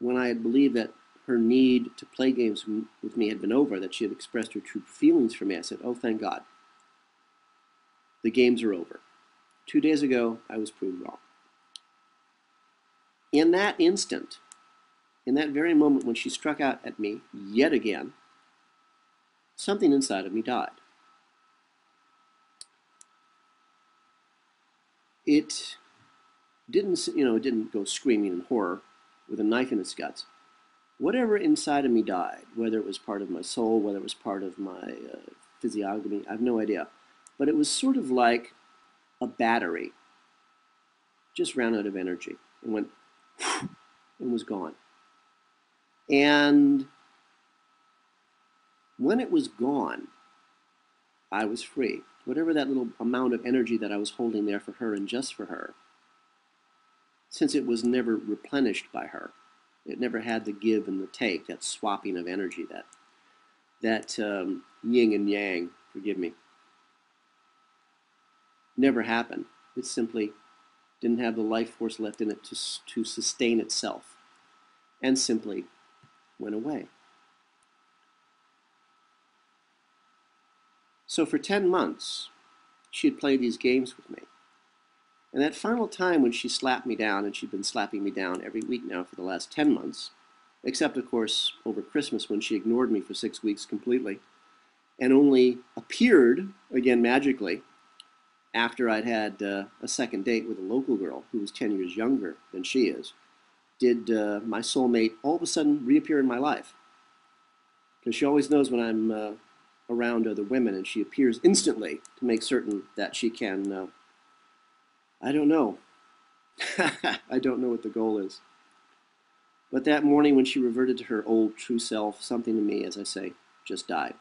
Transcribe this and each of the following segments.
when I had believed that her need to play games with me had been over, that she had expressed her true feelings for me, I said, oh, thank God, the games are over. 2 days ago, I was proved wrong. In that instant, in that very moment when she struck out at me yet again, something inside of me died. It didn't go screaming in horror with a knife in its guts. Whatever inside of me died, whether it was part of my soul, whether it was part of my physiognomy, I have no idea. But it was sort of like a battery just ran out of energy and went and was gone. And when it was gone, I was free. Whatever that little amount of energy that I was holding there for her and just for her, since it was never replenished by her, it never had the give and the take, that swapping of energy, that yin and yang, forgive me, never happened. It simply didn't have the life force left in it to sustain itself, and simply went away. So for 10 months, she had played these games with me. And that final time when she slapped me down, and she'd been slapping me down every week now for the last 10 months, except, of course, over Christmas when she ignored me for 6 weeks completely, and only appeared, again magically, after I'd had a second date with a local girl who was 10 years younger than she is, did my soulmate all of a sudden reappear in my life. Because she always knows when I'm around other women, and she appears instantly to make certain that she can, I don't know. I don't know what the goal is. But that morning when she reverted to her old true self, something in me, as I say, just died.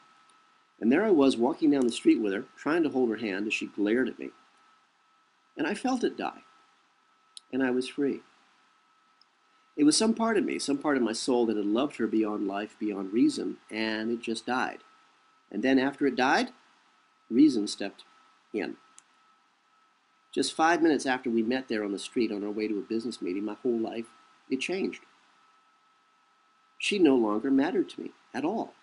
And there I was walking down the street with her, trying to hold her hand as she glared at me. And I felt it die. And I was free. It was some part of me, some part of my soul that had loved her beyond life, beyond reason, and it just died. And then after it died, reason stepped in. Just 5 minutes after we met there on the street on our way to a business meeting, my whole life, it changed. She no longer mattered to me at all.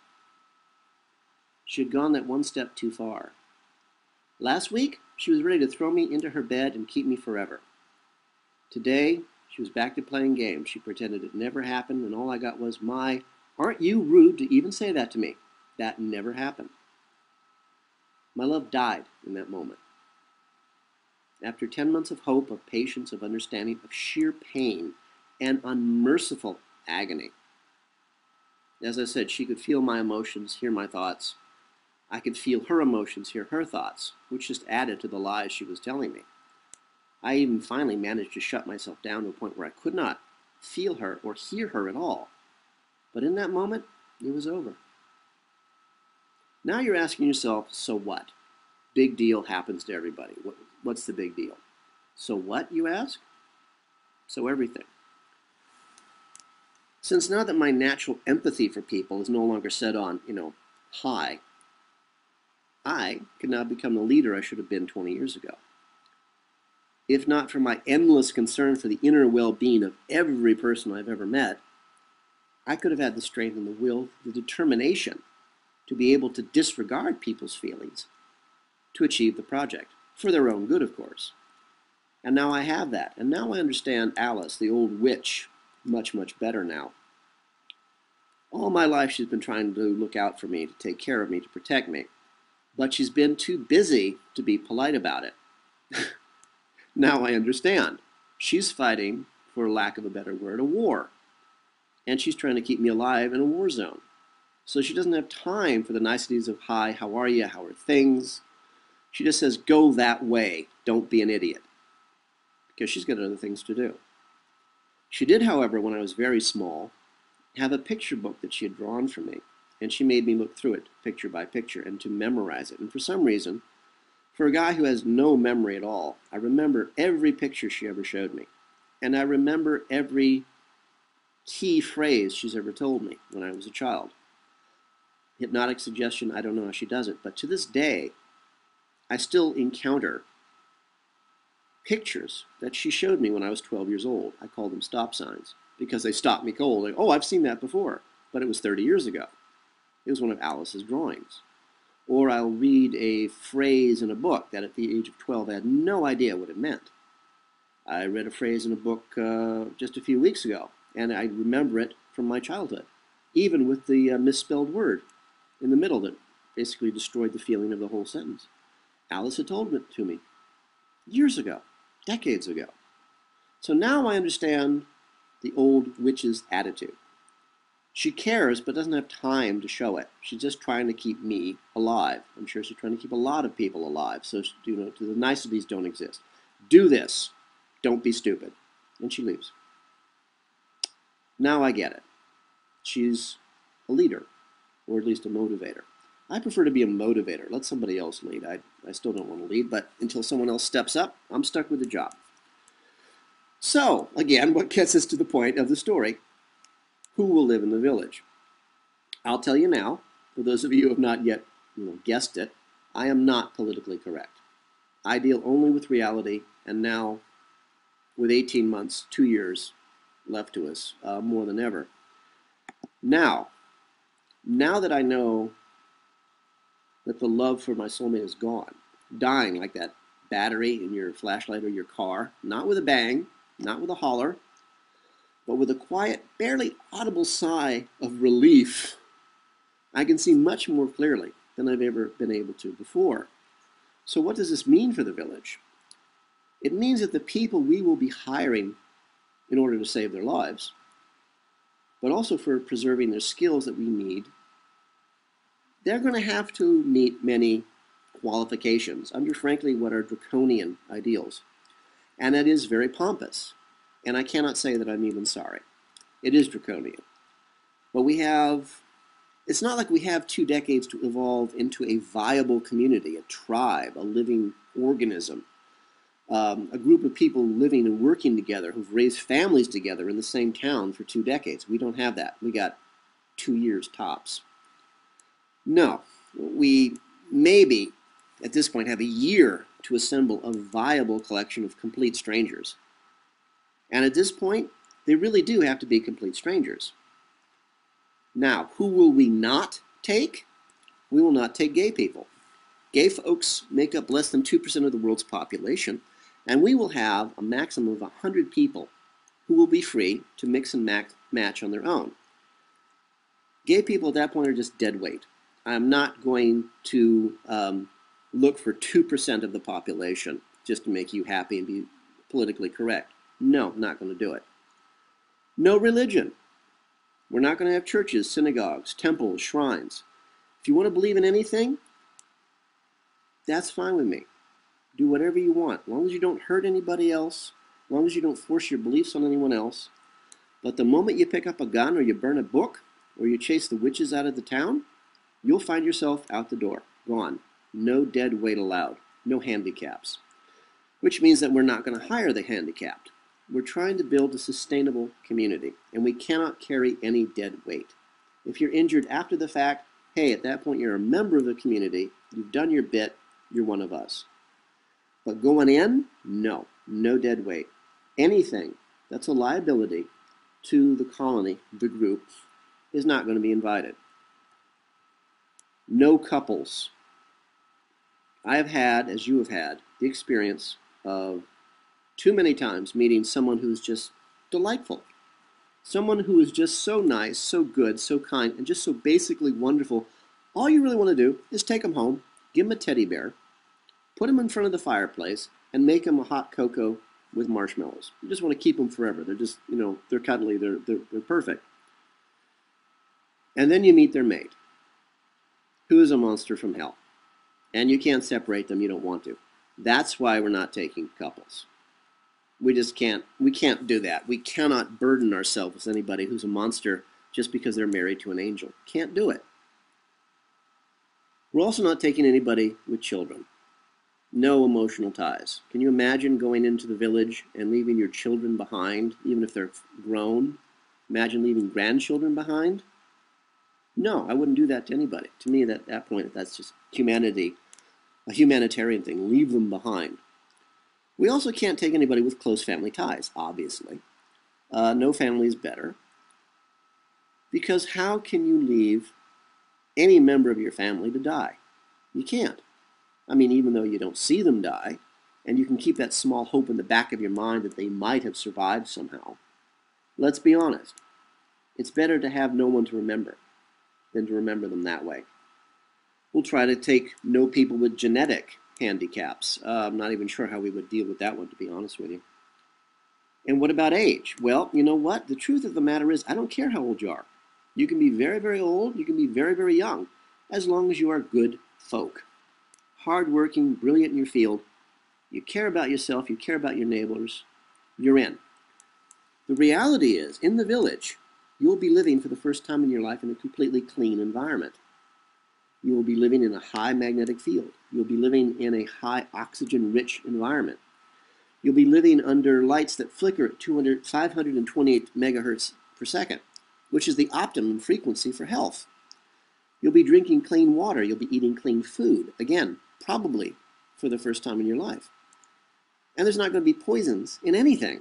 She had gone that one step too far. Last week, she was ready to throw me into her bed and keep me forever. Today, she was back to playing games. She pretended it never happened, and all I got was, aren't you rude to even say that to me? That never happened. My love died in that moment. After 10 months of hope, of patience, of understanding, of sheer pain, and unmerciful agony. As I said, she could feel my emotions, hear my thoughts. I could feel her emotions, hear her thoughts, which just added to the lies she was telling me. I even finally managed to shut myself down to a point where I could not feel her or hear her at all. But in that moment, it was over. Now you're asking yourself, so what? Big deal happens to everybody. What's the big deal? So what, you ask? So everything. Since now that my natural empathy for people is no longer set on, high, I can now become the leader I should have been 20 years ago. If not for my endless concern for the inner well-being of every person I've ever met, I could have had the strength and the will, the determination to be able to disregard people's feelings to achieve the project, for their own good, of course. And now I have that, and now I understand Alice, the old witch, much, much better now. All my life she's been trying to look out for me, to take care of me, to protect me, but she's been too busy to be polite about it. Now I understand. She's fighting, for lack of a better word, a war. And she's trying to keep me alive in a war zone. So she doesn't have time for the niceties of, hi, how are you, how are things? She just says, go that way, don't be an idiot. Because she's got other things to do. She did, however, when I was very small, have a picture book that she had drawn for me. And she made me look through it, picture by picture, and to memorize it. And for some reason, for a guy who has no memory at all, I remember every picture she ever showed me. And I remember every key phrase she's ever told me when I was a child. Hypnotic suggestion, I don't know how she does it, but to this day, I still encounter pictures that she showed me when I was 12 years old. I call them stop signs. because they stopped me cold. Like, oh, I've seen that before, but it was 30 years ago. It was one of Alice's drawings. Or I'll read a phrase in a book that at the age of 12 I had no idea what it meant. I read a phrase in a book just a few weeks ago, and I remember it from my childhood, even with the misspelled word in the middle that basically destroyed the feeling of the whole sentence. Alice had told it to me years ago, decades ago. So now I understand the old witch's attitude. She cares but doesn't have time to show it. She's just trying to keep me alive. I'm sure she's trying to keep a lot of people alive. So, the niceties don't exist. Do this. Don't be stupid. And she leaves. Now I get it. She's a leader, or at least a motivator. I prefer to be a motivator. Let somebody else lead. I still don't want to lead, but until someone else steps up, I'm stuck with the job. So, again, what gets us to the point of the story? Who will live in the village? I'll tell you now, for those of you who have not yet guessed it, I am not politically correct. I deal only with reality, and now, with 18 months, 2 years left to us, more than ever. Now that I know that the love for my soulmate is gone, dying like that battery in your flashlight or your car, not with a bang, not with a holler, but with a quiet, barely audible sigh of relief, I can see much more clearly than I've ever been able to before. So what does this mean for the village? It means that the people we will be hiring in order to save their lives, but also for preserving their skills that we need, they're going to have to meet many qualifications under, frankly, what are draconian ideals. And that is very pompous. And I cannot say that I'm even sorry. It is draconian. But it's not like we have 2 decades to evolve into a viable community, a tribe, a living organism, a group of people living and working together who've raised families together in the same town for 2 decades. We don't have that. We got 2 years tops. No, we maybe at this point have a year to assemble a viable collection of complete strangers. And at this point, they really do have to be complete strangers. Now, who will we not take? We will not take gay people. Gay folks make up less than 2% of the world's population, and we will have a maximum of 100 people who will be free to mix and match on their own. Gay people at that point are just dead weight. I'm not going to look for 2% of the population just to make you happy and be politically correct. No, not going to do it. No religion. We're not going to have churches, synagogues, temples, shrines. If you want to believe in anything, that's fine with me. Do whatever you want, as long as you don't hurt anybody else, as long as you don't force your beliefs on anyone else. But the moment you pick up a gun or you burn a book or you chase the witches out of the town, you'll find yourself out the door, gone. No dead weight allowed, no handicaps. Which means that we're not going to hire the handicapped. We're trying to build a sustainable community, and we cannot carry any dead weight. If you're injured after the fact, hey, at that point you're a member of the community, you've done your bit, you're one of us. But going in, no dead weight. Anything that's a liability to the colony, the group, is not going to be invited. No couples. I have had, as you have had, the experience of too many times meeting someone who's just delightful. Someone who is just so nice, so good, so kind, and just so basically wonderful. All you really want to do is take them home, give them a teddy bear, put them in front of the fireplace, and make them a hot cocoa with marshmallows. You just want to keep them forever. They're just, they're cuddly, they're perfect. And then you meet their mate, who is a monster from hell. And you can't separate them, you don't want to. That's why we're not taking couples. We can't do that. We cannot burden ourselves with anybody who's a monster just because they're married to an angel. Can't do it. We're also not taking anybody with children. No emotional ties. Can you imagine going into the village and leaving your children behind, even if they're grown? Imagine leaving grandchildren behind? No, I wouldn't do that to anybody. To me, at that point, that's just humanity, a humanitarian thing. Leave them behind. We also can't take anybody with close family ties, obviously. No family is better. Because how can you leave any member of your family to die? You can't. I mean, even though you don't see them die, and you can keep that small hope in the back of your mind that they might have survived somehow, let's be honest. It's better to have no one to remember than to remember them that way. We'll try to take no people with genetic handicaps. I'm not even sure how we would deal with that one, to be honest with you. And what about age? Well, you know what? The truth of the matter is, I don't care how old you are. You can be very, very old. You can be very, very young, as long as you are good folk. Hardworking, brilliant in your field. You care about yourself. You care about your neighbors. You're in. The reality is, in the village, you'll be living for the first time in your life in a completely clean environment. You will be living in a high magnetic field. You'll be living in a high oxygen-rich environment. You'll be living under lights that flicker at 528 megahertz per second, which is the optimum frequency for health. You'll be drinking clean water. You'll be eating clean food. Again, probably for the first time in your life. And there's not going to be poisons in anything.